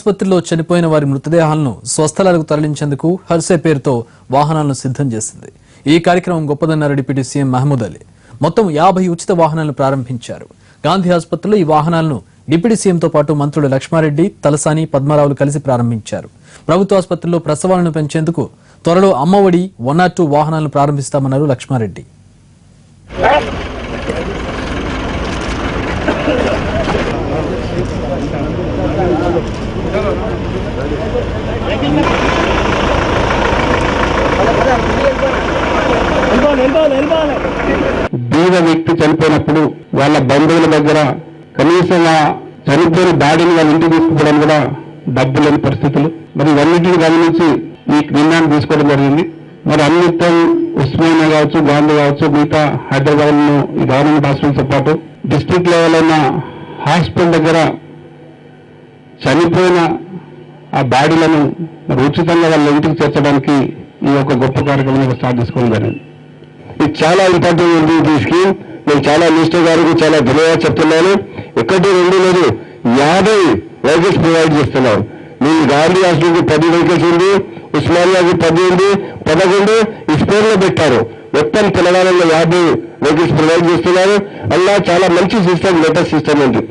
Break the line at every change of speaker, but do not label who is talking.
ఆసుపత్రిలో చనిపోయిన వారి మృతదేహాలను స్వస్థలాలకు తరలించేందుకు హర్సే పేరుతో వాహనాలను సిద్ధం చేసింది. ఈ కార్యక్రమం గొప్పదన్నారు డిప్యూటీ సీఎం మహమూద్ అలీ. మొత్తం 50 ఉచిత వాహనాలను ప్రారంభించారు. గాంధీ ఆసుపత్రిలో ఈ వాహనాలను డిప్యూటీ సీఎంతో పాటు మంత్రులు లక్ష్మారెడ్డి, తలసాని, పద్మారావులు కలిసి ప్రారంభించారు. ప్రభుత్వ ఆసుపత్రుల్లో ప్రసవాలను పెంచేందుకు త్వరలో అమ్మఒడి 102 వాహనాలను ప్రారంభిస్తామన్నారు లక్ష్మారెడ్డి.
బీద వ్యక్తి చనిపోయినప్పుడు వాళ్ళ బంధువుల దగ్గర కనీసం చనిపోయిన బాడీని వాళ్ళ ఇంటికి తీసుకుపోవడం కూడా డబ్బు లేని పరిస్థితులు. మరి ఇవన్నిటిని గమనించి ఈ నిర్ణయాన్ని తీసుకోవడం జరిగింది. మరి అన్నితం ఉస్మానియా కావచ్చు, గాంధీ కావచ్చు, మిగతా హైదరాబాద్ లో ఈ గవర్నమెంట్ హాస్పిటల్తో పాటు డిస్ట్రిక్ట్ లెవెల్ ఉన్న హాస్పిటల్ దగ్గర చనిపోయిన ఆ బాడీలను మరి ఉచితంగా వాళ్ళ ఇంటికి చేర్చడానికి ఈ యొక్క గొప్ప కార్యక్రమం స్టార్ట్ చేసుకోవడం జరిగింది. ఇది చాలా ఇంపార్టెంట్ ఉంది. ఈ స్కీమ్ నేను చాలా మినిస్టర్ గారికి చాలా ధన్యవాదాలు చెప్తున్నాను. 1, 2 లేదు, 50 వెహికల్స్ ప్రొవైడ్ చేస్తున్నారు. మీరు గాంధీ హాస్పిటల్కి 10 వెహికల్స్ ఉంది, ఉస్మానియాకి 10 ఉంది, 11 ఇస్పేర్లో పెట్టారు. మొత్తం తెలంగాణలో 50 వెహికల్స్ ప్రొవైడ్ చేస్తున్నారు. అలా చాలా మంచి సిస్టమ్, లేటెస్ట్ సిస్టమ్ ఉంది.